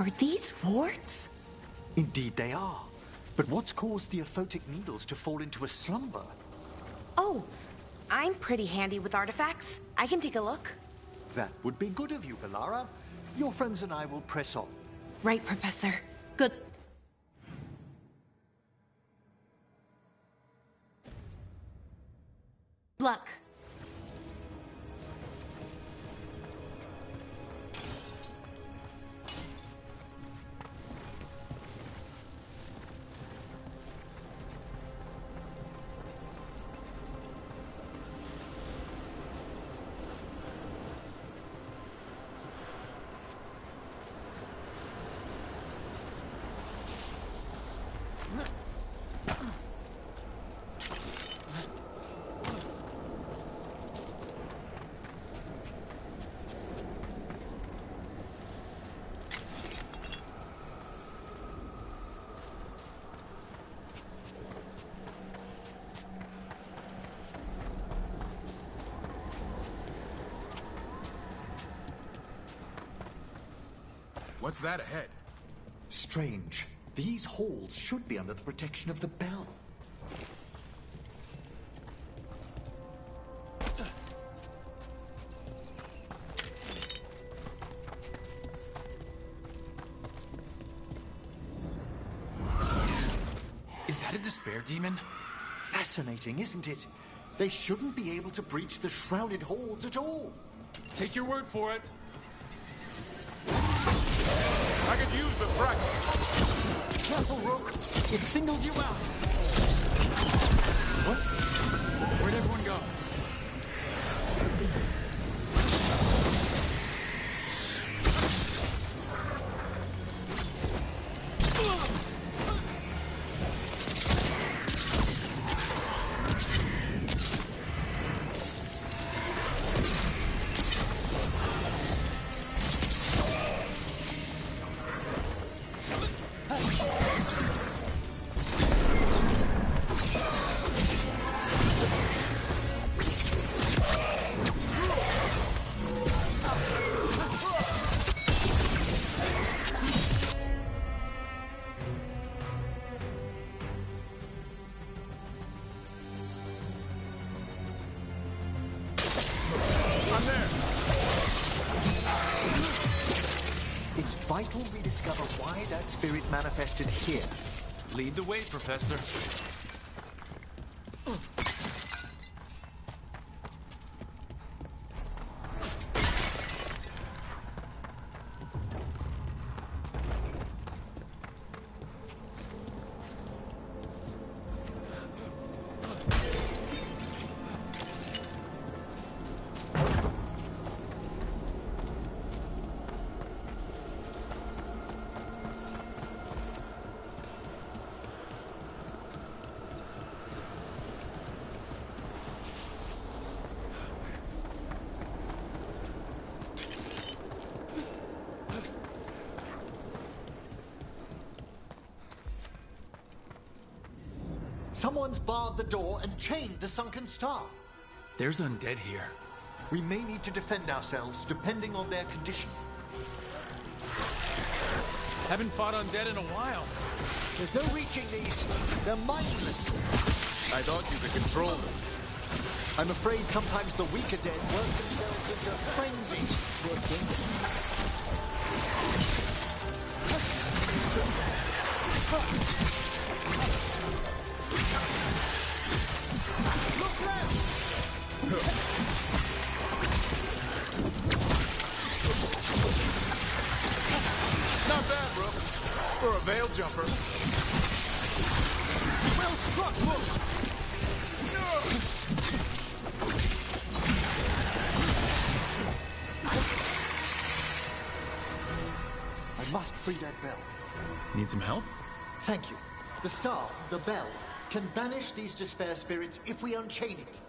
Are these warts? Indeed they are. But what's caused the aphotic needles to fall into a slumber? Oh, I'm pretty handy with artifacts. I can take a look. That would be good of you, Bellara. Your friends and I will press on. Right, Professor. Good. Luck. What's that ahead? Strange. These halls should be under the protection of the bell. Is that a despair demon? Fascinating, isn't it? They shouldn't be able to breach the shrouded halls at all. Take your word for it. I could use the practice. Careful, Rook. It singled you out. What? Where'd everyone go? It's vital we discover why that spirit manifested here. Lead the way, Professor. Someone's barred the door and chained the sunken star. There's undead here. We may need to defend ourselves depending on their condition. Haven't fought undead in a while. There's no reaching these. They're mindless. I thought you could control them. I'm afraid sometimes the weaker dead work themselves into frenzy. Look left! Not bad, bro. For a veil jumper. Well struck, look! I must free that bell. Need some help? Thank you. The star, the bell, can banish these despair spirits if we unchain it.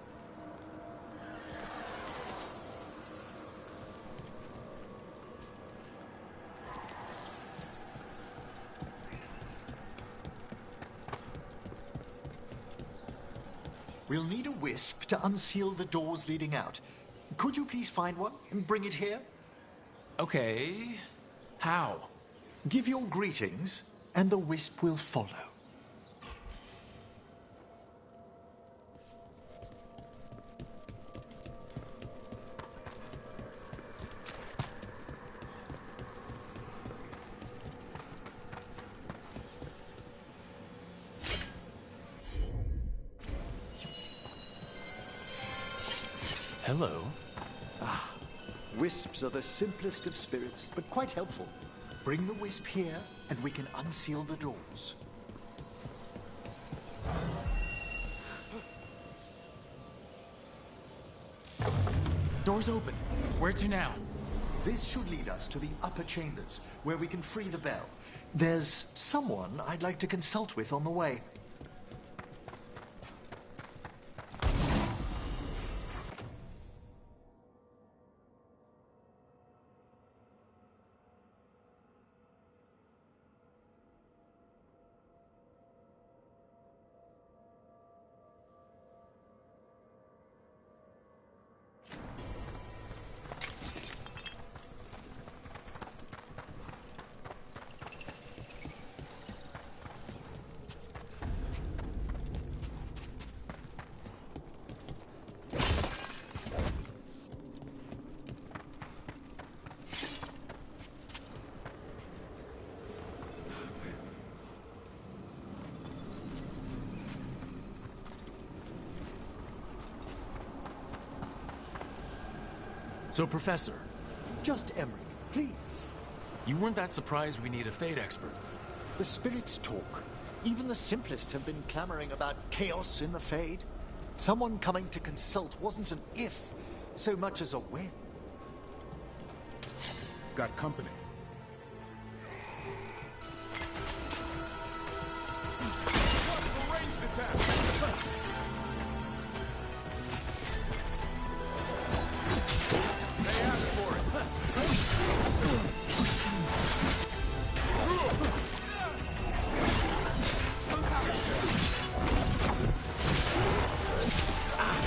We'll need a wisp to unseal the doors leading out. Could you please find one and bring it here? Okay. How? Give your greetings, and the wisp will follow. Hello. Wisps are the simplest of spirits, but quite helpful. Bring the wisp here, and we can unseal the doors. Door's open. Where to now? This should lead us to the upper chambers, where we can free the bell. There's someone I'd like to consult with on the way. So, Professor, Just Emery, please. you weren't that surprised we need a Fate expert. The spirits talk. Even the simplest have been clamoring about chaos in the Fade. Someone coming to consult wasn't an if, so much as a when. Got company. Ranged attack. They asked for it.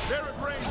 They're at range.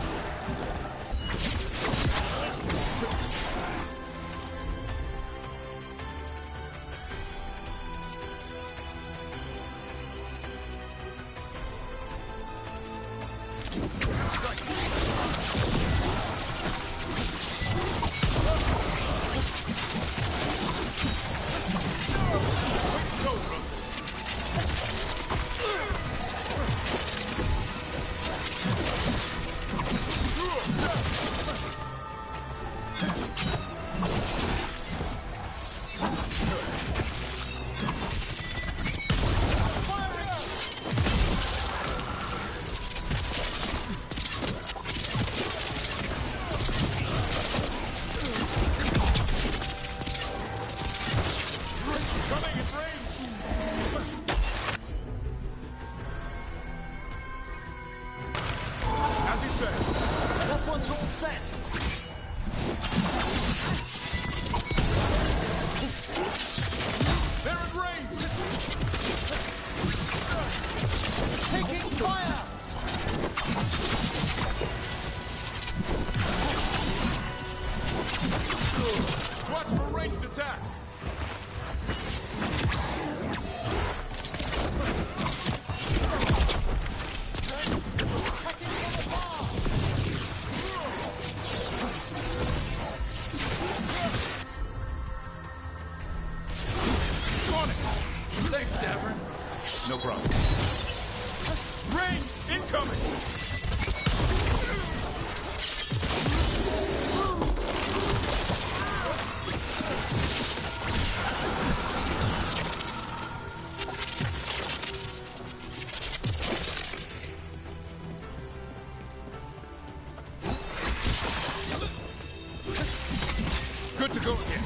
Coming at range. As he said. That one's all set. They're at range. Taking fire! Watch for ranged attacks. On it. Thanks, Dapper. No problem. Range incoming. Good to go again.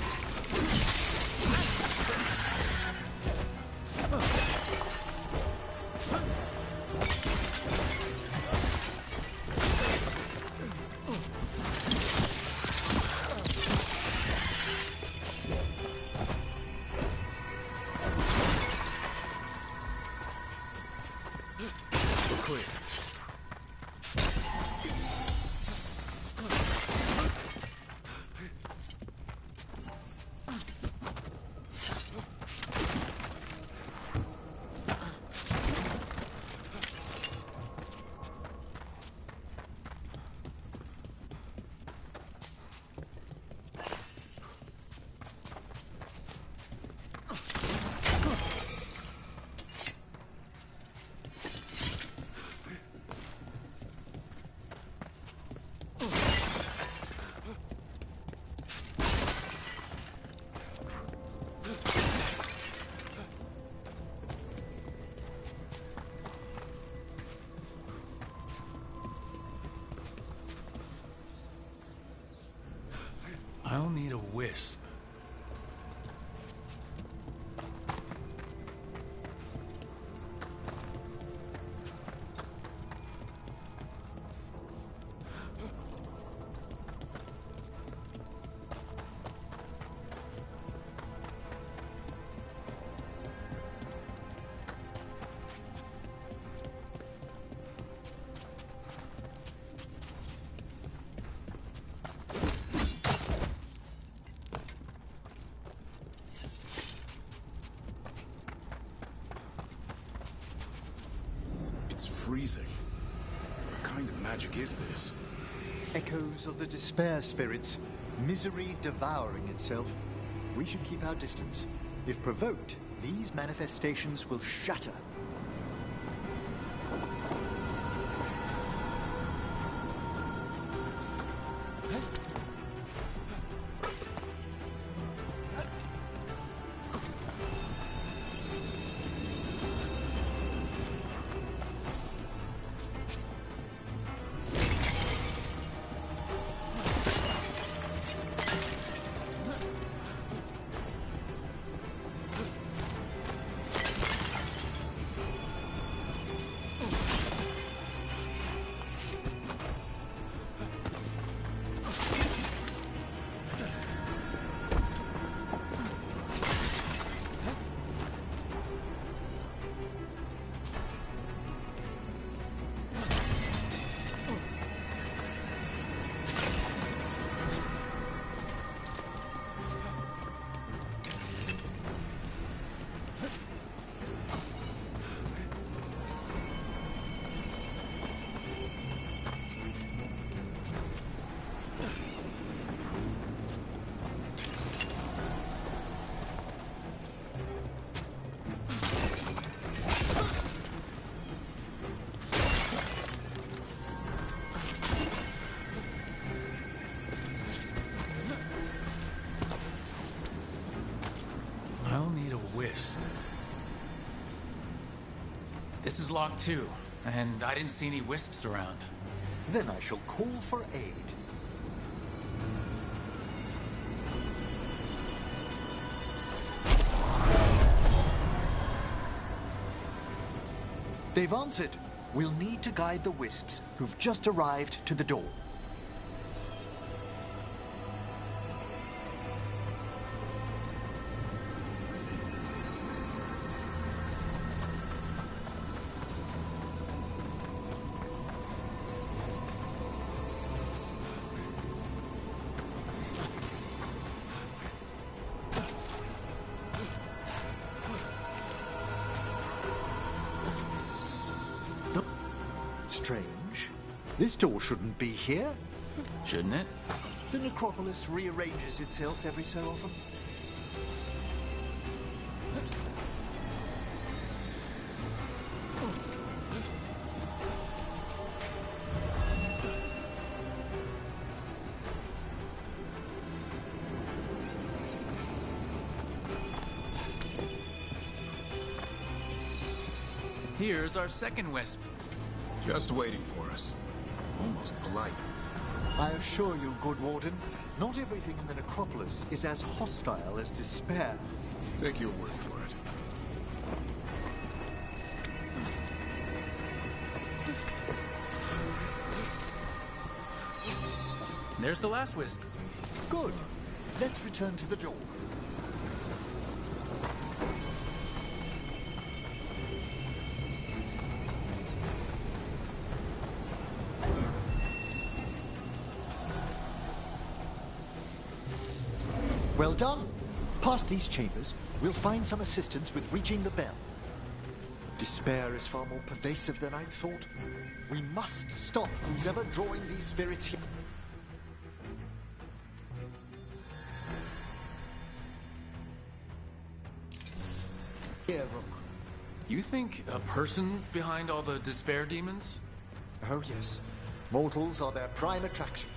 Clear. I'll need a wisp. It's freezing. What kind of magic is this? Echoes of the despair spirits, misery devouring itself. We should keep our distance. If provoked, these manifestations will shatter. I'll need a wisp. This is locked too, and I didn't see any wisps around. Then I shall call for aid. They've answered. We'll need to guide the wisps who've just arrived to the door. Strange. This door shouldn't be here. Shouldn't it? The necropolis rearranges itself every so often. Here's our second wisp. Just waiting for us. Almost polite. I assure you, good warden, not everything in the necropolis is as hostile as despair. Take your word for it. There's the last wisp. Good. Let's return to the door. Well done. Past these chambers, we'll find some assistance with reaching the bell. Despair is far more pervasive than I'd thought. We must stop who's ever drawing these spirits here. Here, Rook. You think a person's behind all the despair demons? Oh, yes. Mortals are their prime attraction.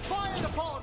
Fired upon!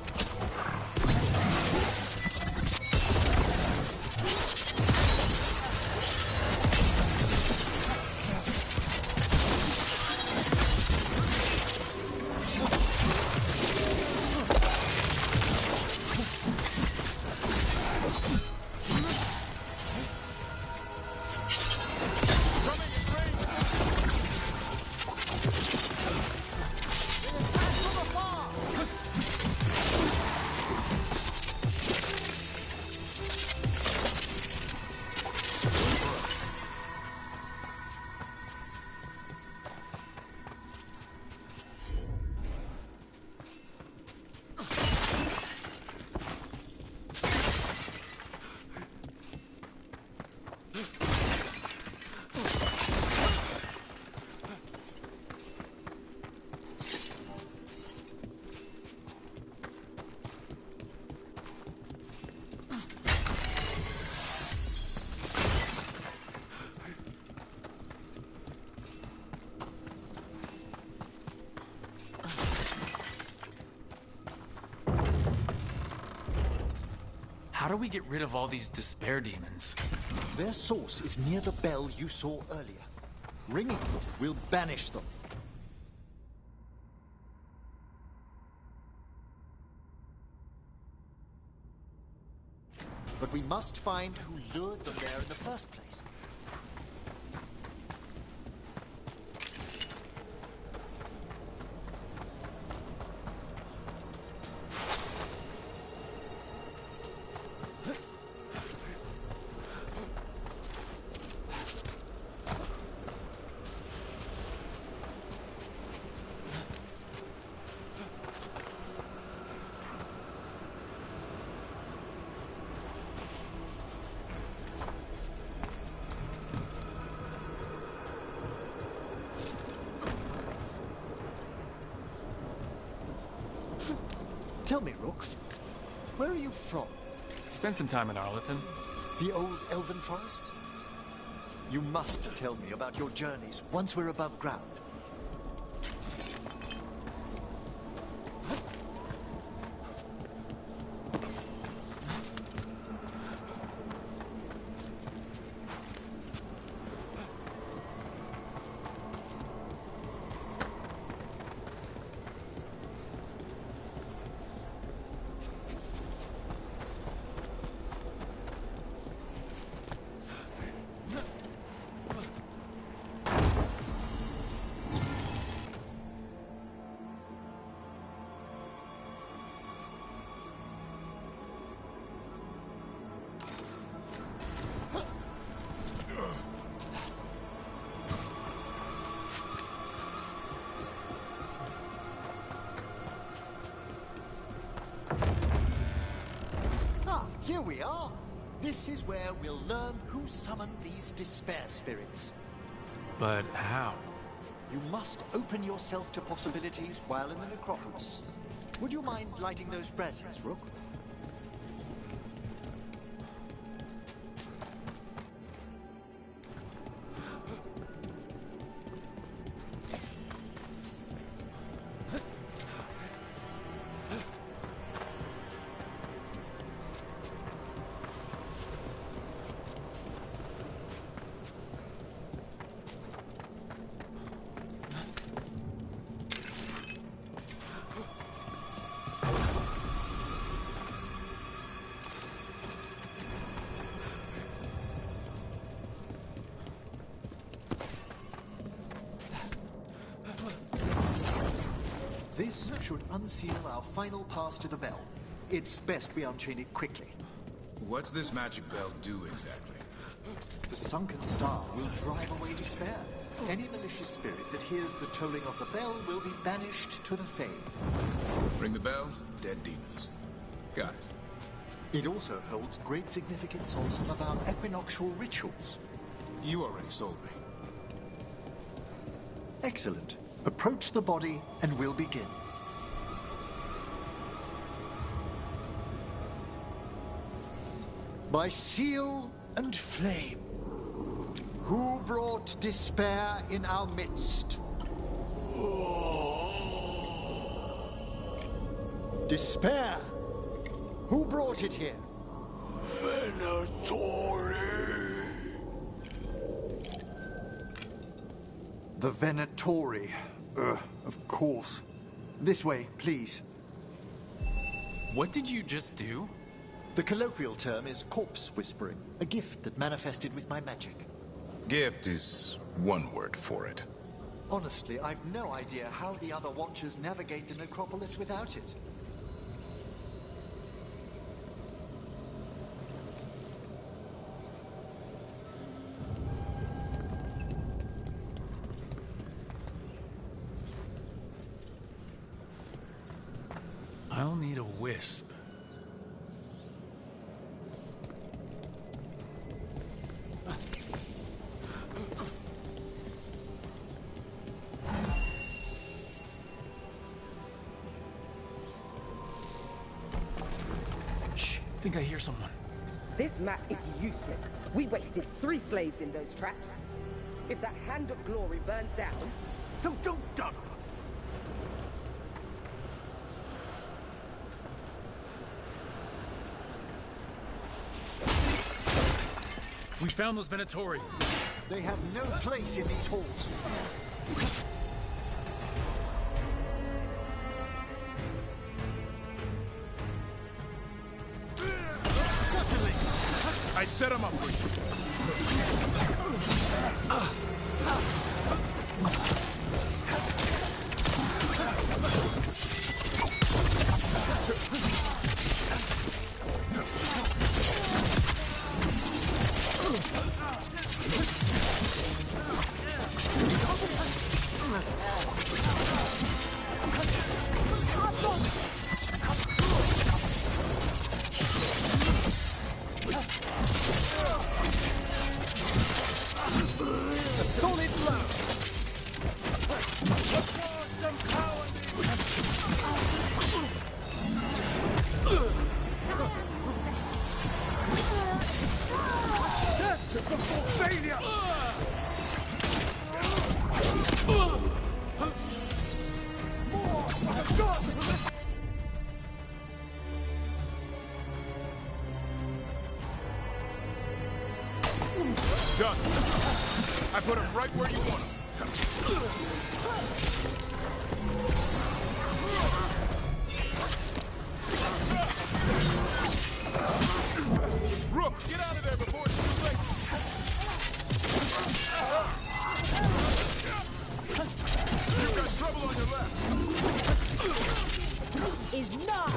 How do we get rid of all these despair demons? Their source is near the bell you saw earlier. Ringing it will banish them. But we must find who lured them there in the first place. Tell me, Rook, where are you from? Spend some time in Arlethan. The old elven forest? You must tell me about your journeys once we're above ground. Here we are. This is where we'll learn who summoned these despair spirits. But how? You must open yourself to possibilities while in the necropolis. Would you mind lighting those braziers, Rook? This should unseal our final pass to the bell. It's best we unchain it quickly. What's this magic bell do exactly? The sunken star will drive away despair. Any malicious spirit that hears the tolling of the bell will be banished to the Fade. Ring the bell, dead demons. Got it. It also holds great significance on some of our equinoctial rituals. You already sold me. Excellent. Approach the body and we'll begin. By seal and flame, who brought despair in our midst? Despair! Who brought it here? Venatori! The Venatori. Of course. This way, please. What did you just do? The colloquial term is corpse whispering, a gift that manifested with my magic. Gift is one word for it. Honestly, I've no idea how the other Watchers navigate the necropolis without it. I'll need a wisp. Shh, I think I hear someone. This map is useless. We wasted 3 slaves in those traps. If that Hand of Glory burns down... So don't dawdle! We found those Venatori. They have no place in these halls. I set him up for Solid blow! failure! Done. I put him right where you want him. Rook, get out of there before it's too late. You've got trouble on your left. Is not!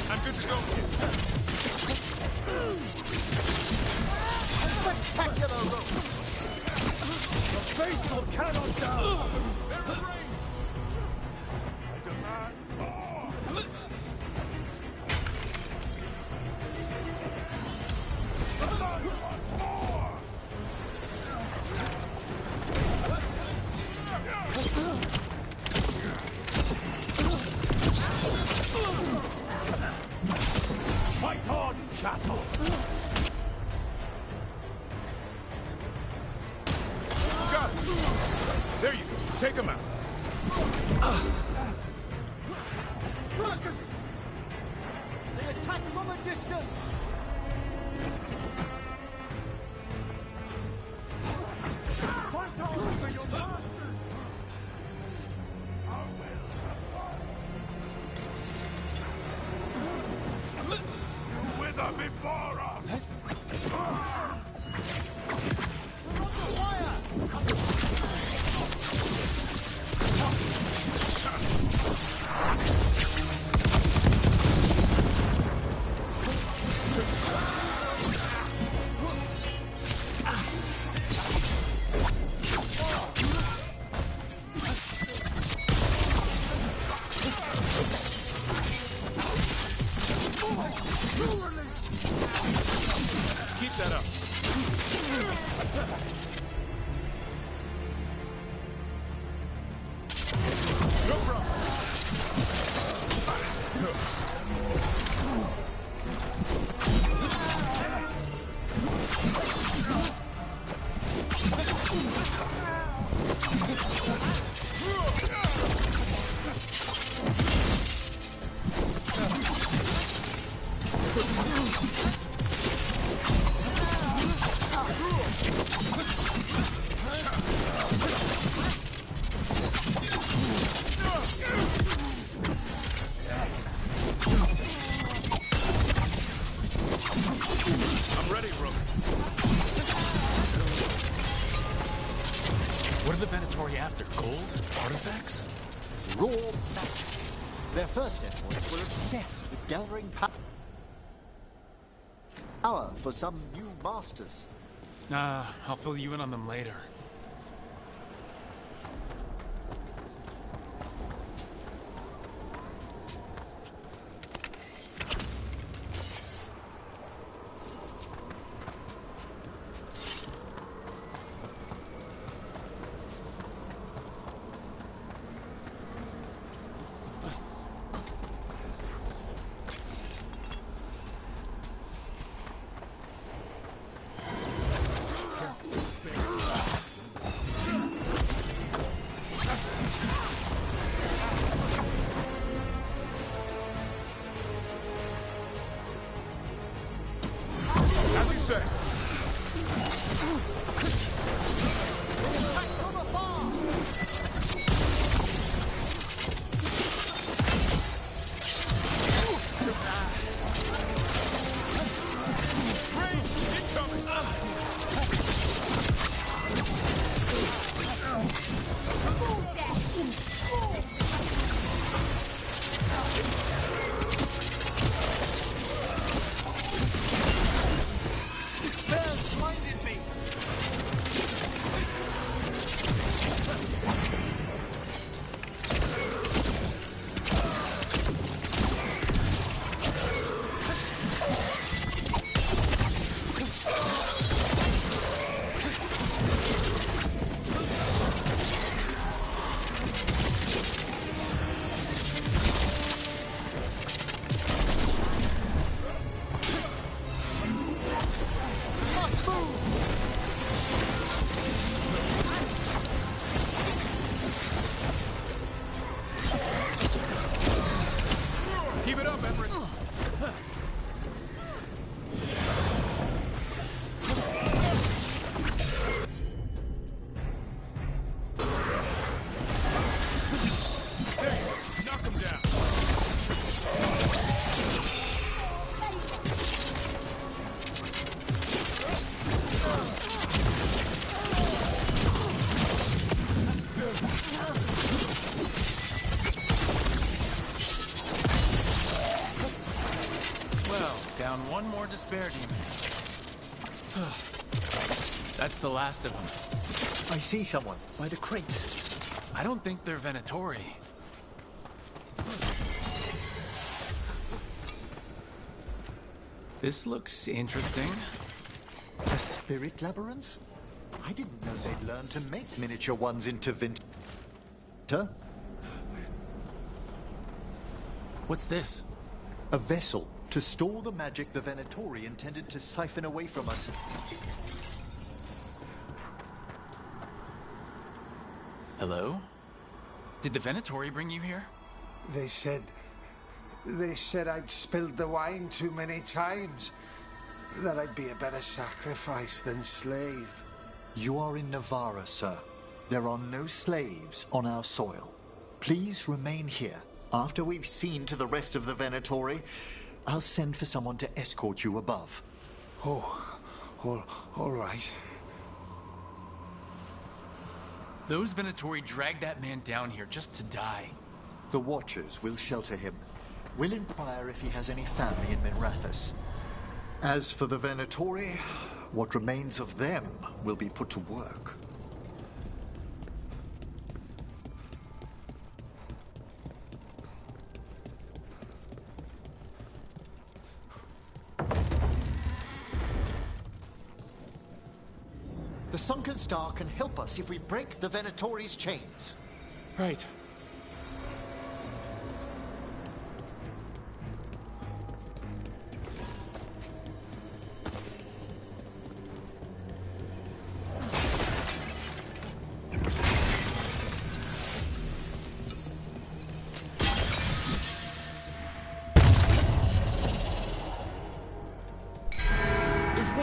I'm good to go. Spectacular rope! The faithful cannot down! They're in range. I demand more. The blood wants more. Fight on, chattel! Got it! There you go. Take him out. They attack from a distance! Fight on for your master! Wither before us! Keep that up. No problem. I'm ready, Rook. What are the Venatori after? Gold? Artifacts? Raw magic. Their first efforts were obsessed with gathering power for some new masters. I'll fill you in on them later. As you say. Keep it up, Everett. Hey, knock him down. Well, down one more despair demon. That's the last of them. I see someone by the crates. I don't think they're Venatori. This looks interesting. A spirit labyrinth? I didn't know they'd learned to make miniature ones into Huh? What's this? A vessel to store the magic the Venatori intended to siphon away from us. Hello? Did the Venatori bring you here? They said I'd spilled the wine too many times. That I'd be a better sacrifice than slave. You are in Navarra, sir. There are no slaves on our soil. Please remain here. After we've seen to the rest of the Venatori, I'll send for someone to escort you above. Oh, all right. Those Venatori dragged that man down here just to die. The Watchers will shelter him. We'll inquire if he has any family in Minrathous. As for the Venatori, what remains of them will be put to work. The Sunken Star can help us if we break the Venatori's chains. Right.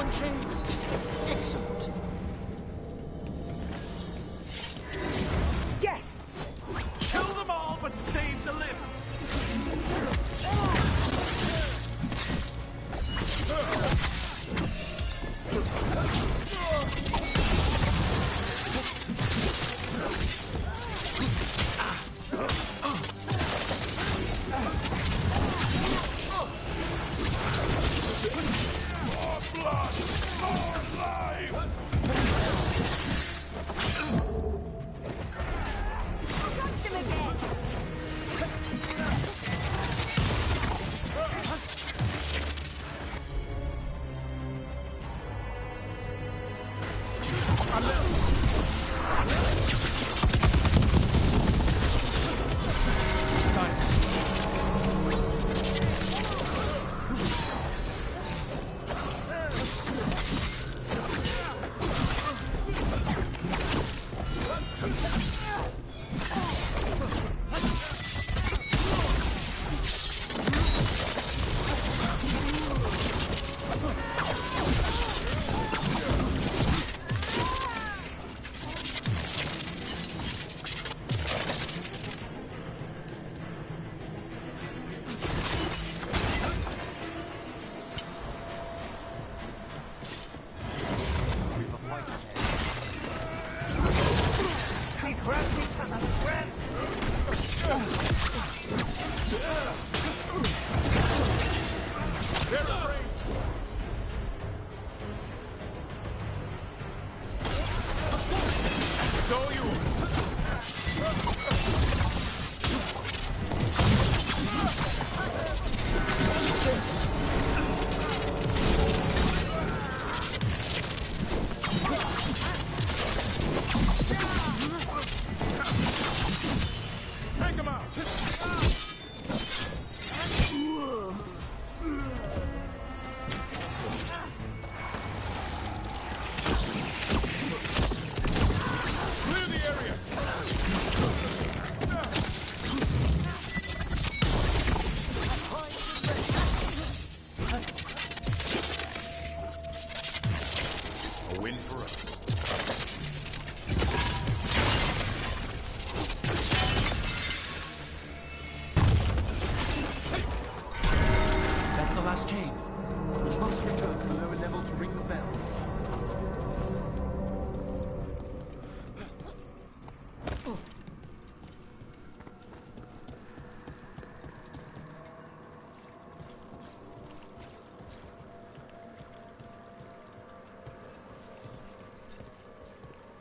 unchained. Excellent. Guests! Kill them all, but save the limbs.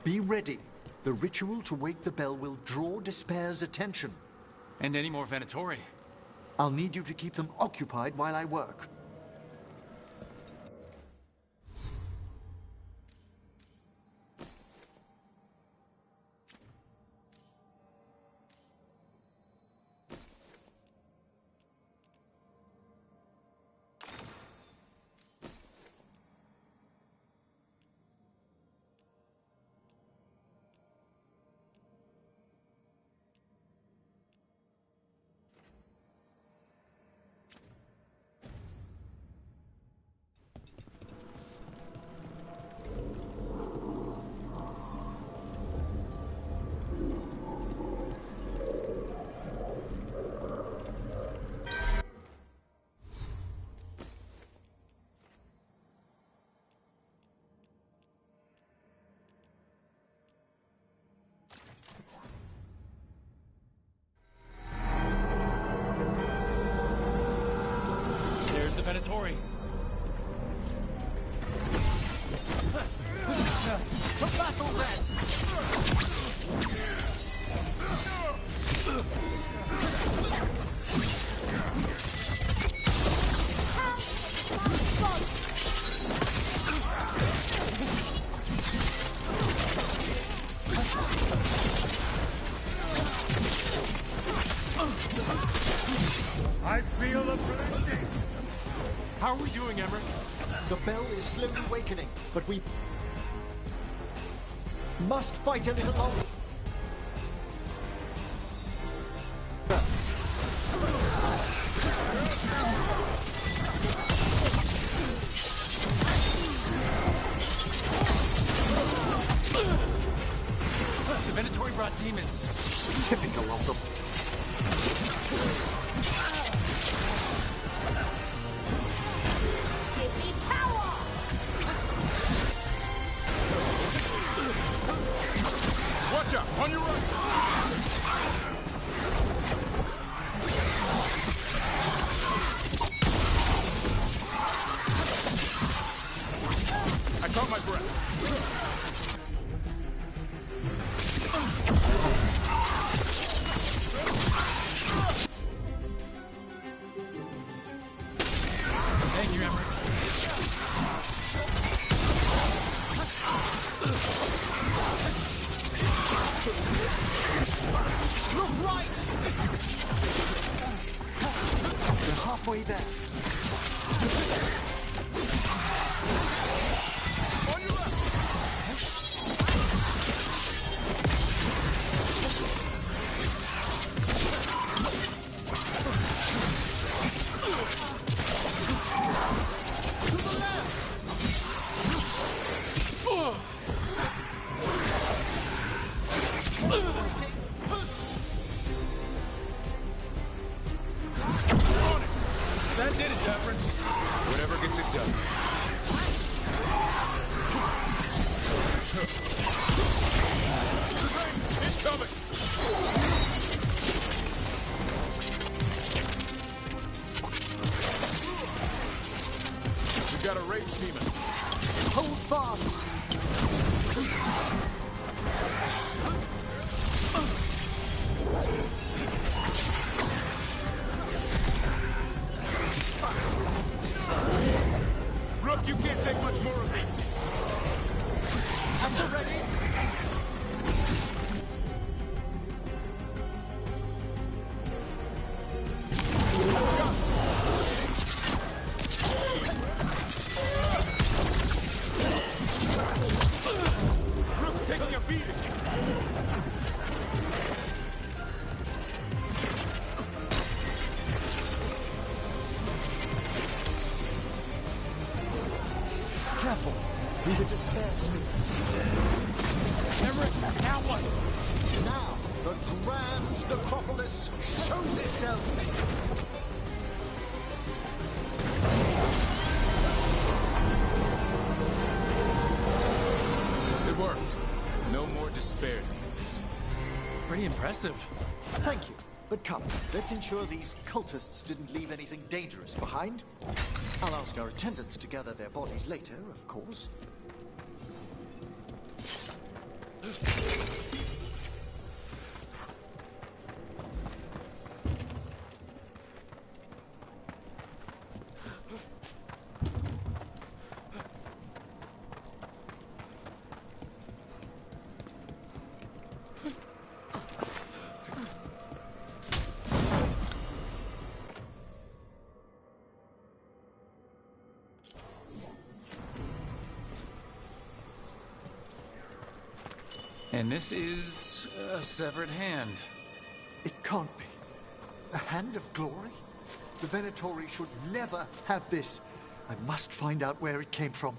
Be ready. The ritual to wake the bell will draw Despair's attention. And any more Venatori? I'll need you to keep them occupied while I work. There's the Venatori. Battle red! I feel the blending. How are we doing, Emmerich? The bell is slowly wakening, but we must fight a little longer. Caught my breath. Thank you, Emmerich. Look right! We're halfway there. On your left! That did it, Jeffrey. Whatever gets it done. Incoming! We got a rage demon. Hold fast! Rook, you can't take much more of this. Hands are ready! Rook's taking a beating. Careful! Be the despair speed. Emmerich, now what? Now, the grand necropolis shows itself! It worked. No more despair demons. Pretty impressive. Thank you. But come, let's ensure these cultists didn't leave anything dangerous behind. I'll ask our attendants to gather their bodies later, of course. And this is a severed hand. It can't be. A hand of glory? The Venatori should never have this. I must find out where it came from.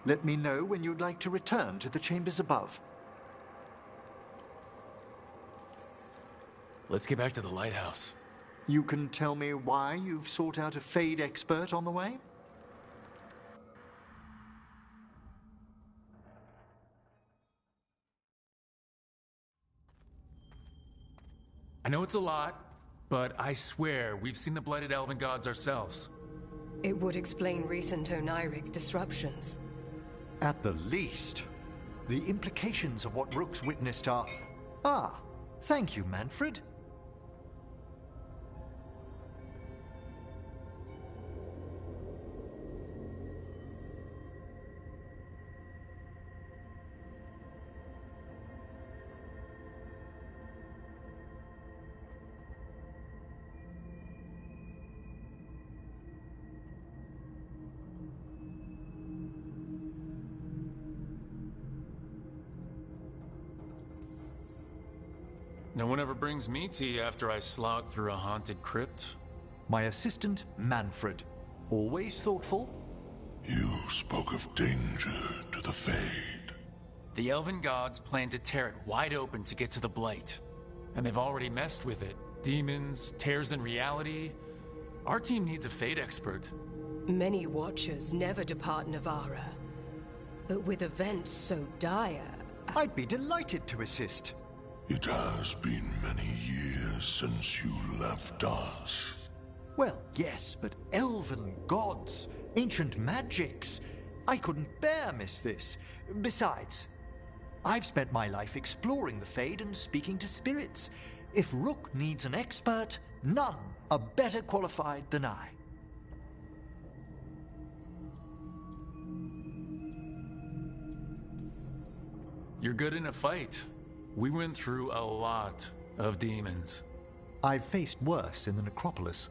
Let me know when you'd like to return to the chambers above. Let's get back to the lighthouse. You can tell me why you've sought out a Fade expert on the way? I know it's a lot, but I swear we've seen the blighted elven gods ourselves. It would explain recent Oniric disruptions. At the least. The implications of what Rook's witnessed are... Ah, thank you, Manfred. No one ever brings me tea after I slog through a haunted crypt. My assistant, Manfred. Always thoughtful. You spoke of danger to the Fade. The elven gods plan to tear it wide open to get to the blight. And they've already messed with it. Demons, tears in reality. Our team needs a Fade expert. Many Watchers never depart Navarra. But with events so dire... I'd be delighted to assist. It has been many years since you left us. Well, yes, but elven gods, ancient magics. I couldn't bear miss this. Besides, I've spent my life exploring the Fade and speaking to spirits. If Rook needs an expert, none are better qualified than I. You're good in a fight. We went through a lot of demons. I've faced worse in the necropolis.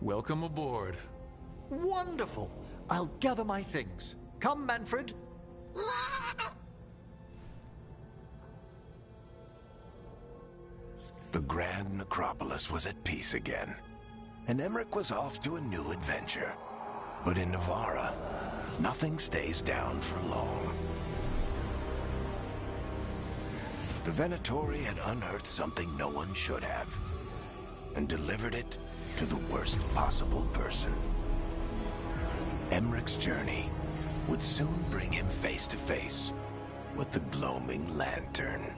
Welcome aboard. Wonderful! I'll gather my things. Come, Manfred. The Grand Necropolis was at peace again, and Emmerich was off to a new adventure. But in Navarra, nothing stays down for long. The Venatori had unearthed something no one should have, and delivered it to the worst possible person. Emmerich's journey would soon bring him face to face with the Gloaming Lantern.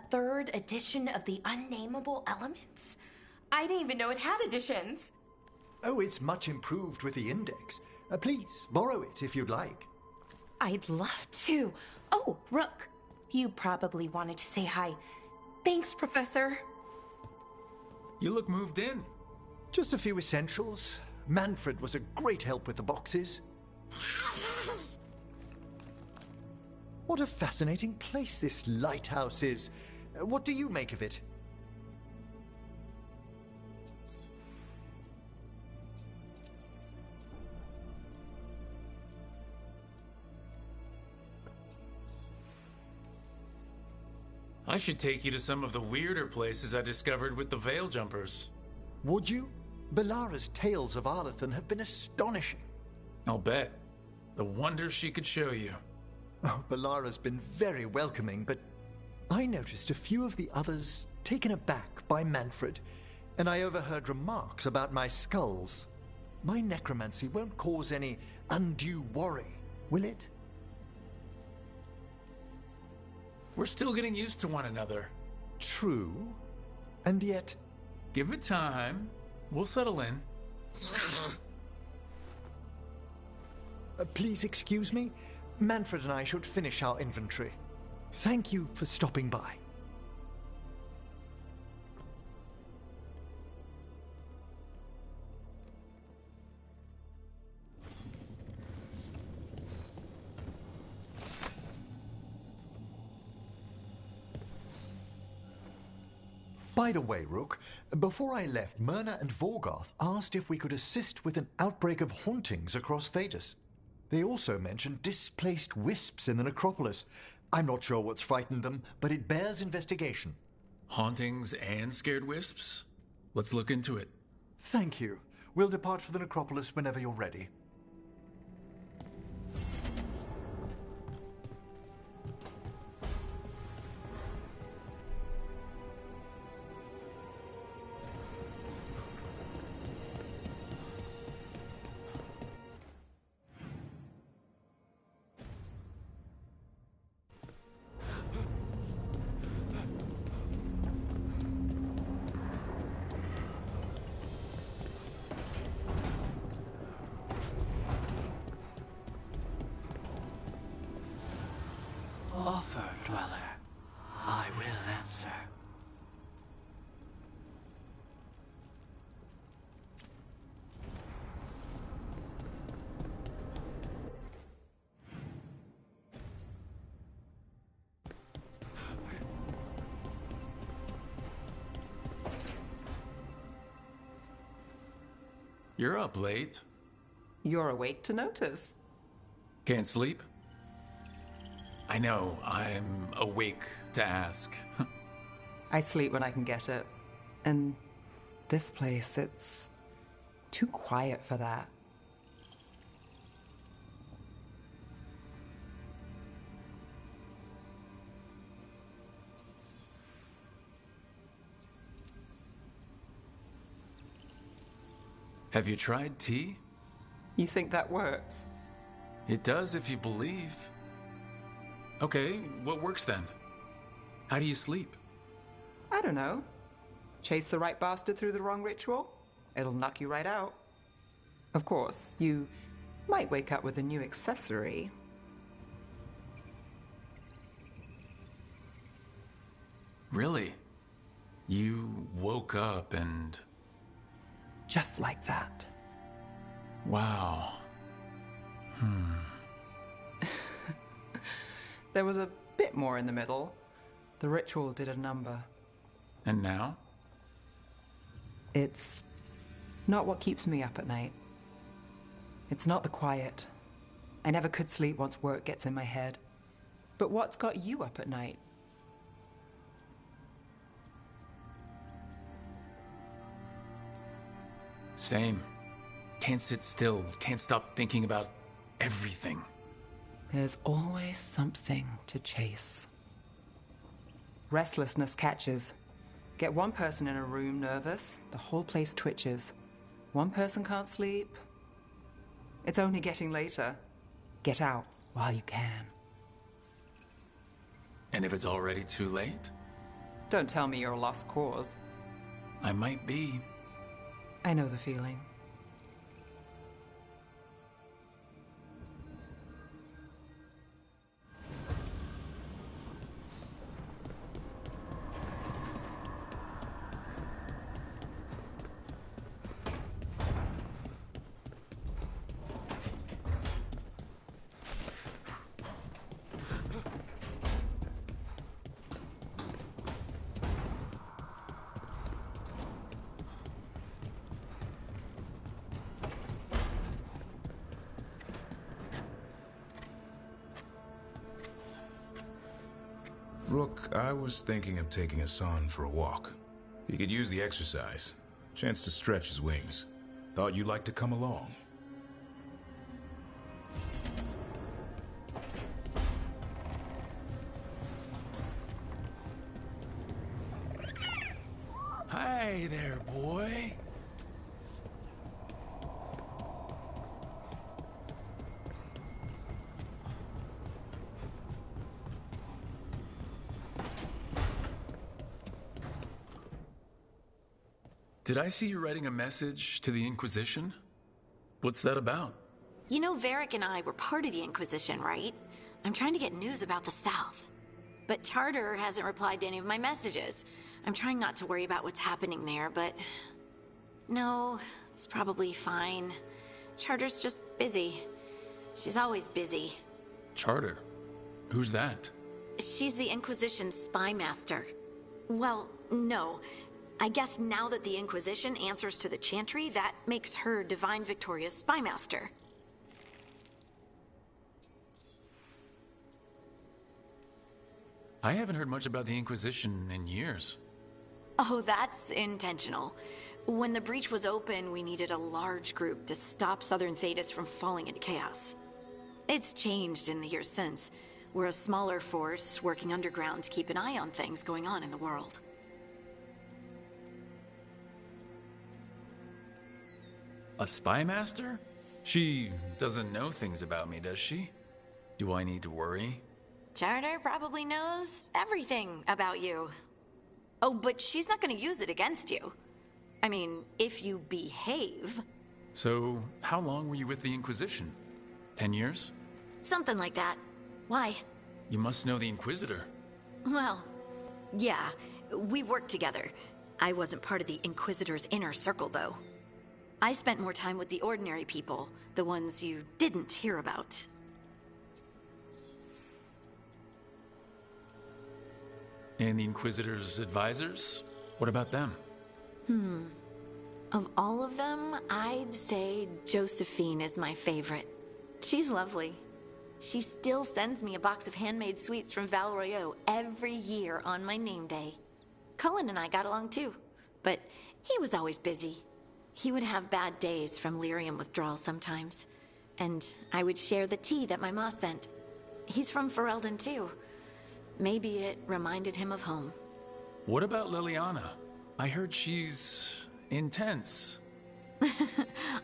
third edition of the Unnameable Elements? I didn't even know it had editions. Oh, it's much improved with the index. Please, borrow it if you'd like. I'd love to. Oh, Rook, you probably wanted to say hi. Thanks, Professor. You look moved in. Just a few essentials. Manfred was a great help with the boxes. What a fascinating place this lighthouse is. What do you make of it? I should take you to some of the weirder places I discovered with the Veil Jumpers. Would you? Belara's tales of Arlathan have been astonishing. I'll bet. The wonders she could show you. Oh, Belara's been very welcoming, but I noticed a few of the others taken aback by Manfred, and I overheard remarks about my skulls. My necromancy won't cause any undue worry, will it? We're still getting used to one another. True. And yet... Give it time. We'll settle in. Please excuse me. Manfred and I should finish our inventory. Thank you for stopping by. By the way, Rook, before I left, Myrna and Vorgoth asked if we could assist with an outbreak of hauntings across Thedas. They also mentioned displaced wisps in the necropolis. I'm not sure what's frightened them, but it bears investigation. Hauntings and scared wisps? Let's look into it. Thank you. We'll depart for the necropolis whenever you're ready. Offer, Dweller. I will answer. You're up late. You're awake to notice. Can't sleep? I know, I'm awake to ask. I sleep when I can get it. And this place, it's too quiet for that. Have you tried tea? You think that works? It does if you believe. Okay, what works then? How do you sleep? I don't know. Chase the right bastard through the wrong ritual? It'll knock you right out. Of course, you might wake up with a new accessory. Really? You woke up and... Just like that. Wow. There was a bit more in the middle. The ritual did a number. And now? It's not what keeps me up at night. It's not the quiet. I never could sleep once work gets in my head. But what's got you up at night? Same. Can't sit still. Can't stop thinking about everything. There's always something to chase. Restlessness catches. Get one person in a room nervous, the whole place twitches. One person can't sleep. It's only getting later. Get out while you can. And if it's already too late? Don't tell me you're a lost cause. I might be. I know the feeling. Rook, I was thinking of taking Hassan for a walk. He could use the exercise. Chance to stretch his wings. Thought you'd like to come along. Hi there, boy. Did I see you writing a message to the Inquisition? What's that about? You know, Varric and I were part of the Inquisition, right? I'm trying to get news about the South. But Charter hasn't replied to any of my messages. I'm trying not to worry about what's happening there, but... No, it's probably fine. Charter's just busy. She's always busy. Charter? Who's that? She's the Inquisition's spy master. Well, no. I guess now that the Inquisition answers to the Chantry, that makes her Divine Victoria's spy master. I haven't heard much about the Inquisition in years. Oh, that's intentional. When the breach was open, we needed a large group to stop Southern Thedas from falling into chaos. It's changed in the years since. We're a smaller force working underground to keep an eye on things going on in the world. A spy master? She doesn't know things about me, does she? Do I need to worry? Charter probably knows everything about you. Oh, but she's not going to use it against you. I mean, if you behave. So, how long were you with the Inquisition? 10 years? Something like that. Why? You must know the Inquisitor. Well, yeah, we worked together. I wasn't part of the Inquisitor's inner circle, though. I spent more time with the ordinary people, the ones you didn't hear about. And the Inquisitor's advisors? What about them? Of all of them, I'd say Josephine is my favorite. She's lovely. She still sends me a box of handmade sweets from Val Royeaux every year on my name day. Cullen and I got along too, but he was always busy. He would have bad days from lyrium withdrawal sometimes, and I would share the tea that my ma sent. He's from Ferelden too. Maybe it reminded him of home. What about Liliana? I heard she's intense.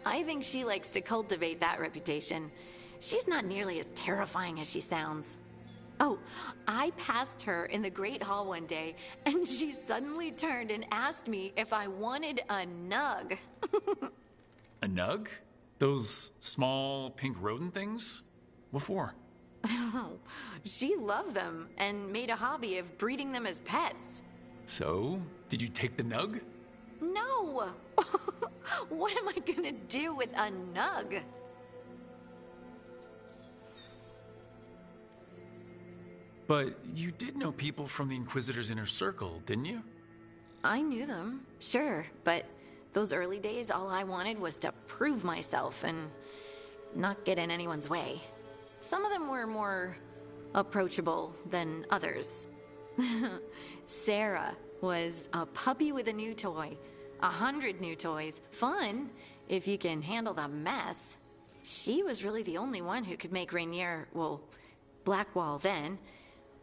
I think she likes to cultivate that reputation. She's not nearly as terrifying as she sounds. Oh, I passed her in the Great Hall one day, and she suddenly turned and asked me if I wanted a nug. A nug? Those small pink rodent things? What for? She loved them and made a hobby of breeding them as pets. So, did you take the nug? No! What am I gonna do with a nug? But you did know people from the Inquisitor's inner circle, didn't you? I knew them, sure, but those early days, all I wanted was to prove myself and not get in anyone's way. Some of them were more approachable than others. Sarah was a puppy with a new toy. 100 new toys. Fun, if you can handle the mess. She was really the only one who could make Rainier, well, Blackwall then,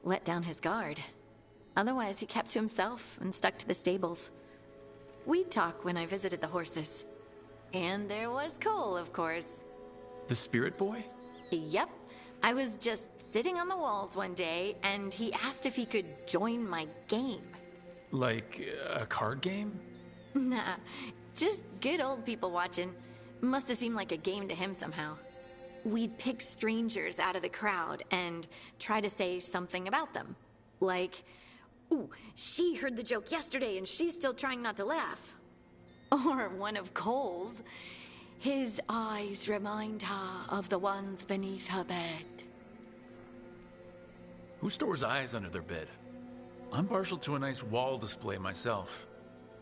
let down his guard. Otherwise, he kept to himself and stuck to the stables. We'd talk when I visited the horses. And there was Cole, of course. The spirit boy? Yep. I was just sitting on the walls one day, and he asked if he could join my game. Like a card game? Nah, just good old people watching. Must have seemed like a game to him somehow. We'd pick strangers out of the crowd and try to say something about them. Like, ooh, she heard the joke yesterday and she's still trying not to laugh. Or one of Cole's. His eyes remind her of the ones beneath her bed. Who stores eyes under their bed? I'm partial to a nice wall display myself.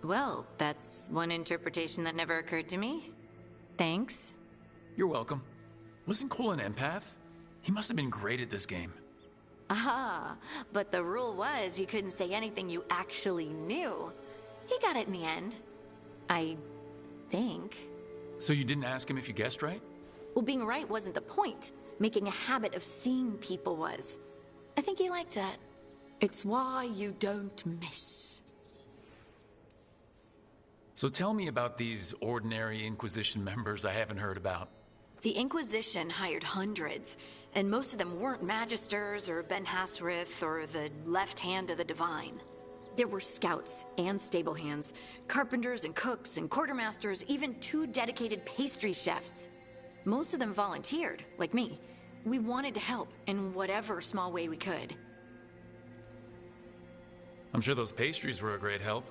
Well, that's one interpretation that never occurred to me. Thanks. You're welcome. Wasn't Cole an empath? He must have been great at this game. Ah, but the rule was you couldn't say anything you actually knew. He got it in the end. I think. So you didn't ask him if you guessed right? Well, being right wasn't the point. Making a habit of seeing people was. I think he liked that. It's why you don't miss. So tell me about these ordinary Inquisition members I haven't heard about. The Inquisition hired hundreds, and most of them weren't Magisters or Ben Hasrith or the left hand of the Divine. There were scouts and stable hands, carpenters and cooks and quartermasters, even 2 dedicated pastry chefs. Most of them volunteered, like me. We wanted to help in whatever small way we could. I'm sure those pastries were a great help.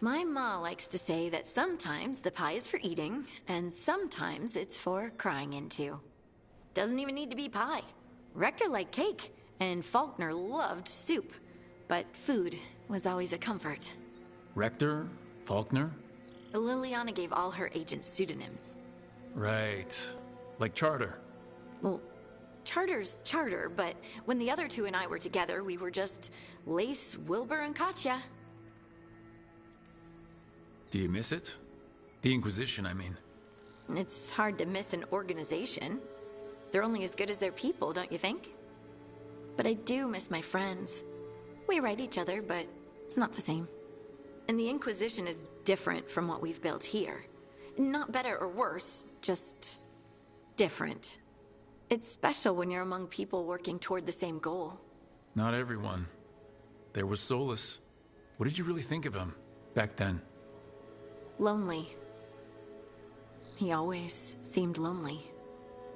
My ma likes to say that sometimes the pie is for eating, and sometimes it's for crying into. Doesn't even need to be pie. Rector liked cake, and Faulkner loved soup. But food was always a comfort. Rector? Faulkner? Liliana gave all her agents pseudonyms. Right. Like Charter. Well, Charter's Charter, but when the other 2 and I were together, we were just Lace, Wilbur, and Katya. Do you miss it? The Inquisition, I mean. It's hard to miss an organization. They're only as good as their people, don't you think? But I do miss my friends. We write each other, but it's not the same. And the Inquisition is different from what we've built here. Not better or worse, just different. It's special when you're among people working toward the same goal. Not everyone. There was Solus. What did you really think of him back then? Lonely. He always seemed lonely.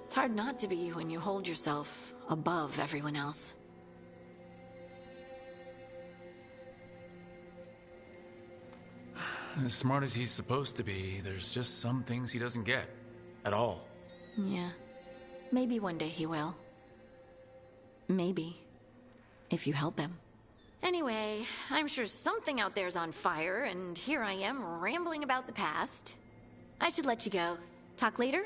It's hard not to be when you hold yourself above everyone else. As smart as he's supposed to be, there's just some things he doesn't get. At all. Yeah. Maybe one day he will. Maybe. If you help him. Anyway, I'm sure something out there's on fire, and here I am rambling about the past. I should let you go. Talk later?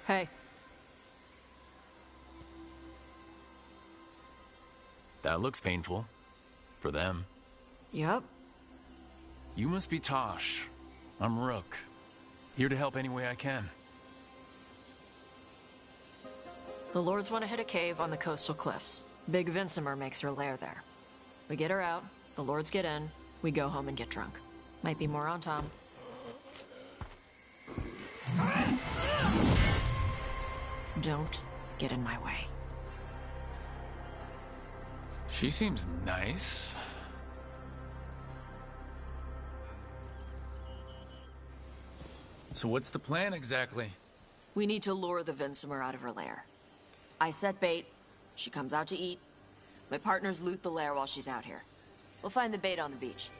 Hey. That looks painful. For them. Yup. You must be Tosh. I'm Rook. Here to help any way I can. The Lords want to hit a cave on the coastal cliffs. Big Vincimer makes her lair there. We get her out, the lords get in, we go home and get drunk. Might be more on Tom. Don't get in my way. She seems nice. So what's the plan exactly? We need to lure the Vinsimer out of her lair. I set bait, she comes out to eat. My partners loot the lair while she's out here. We'll find the bait on the beach.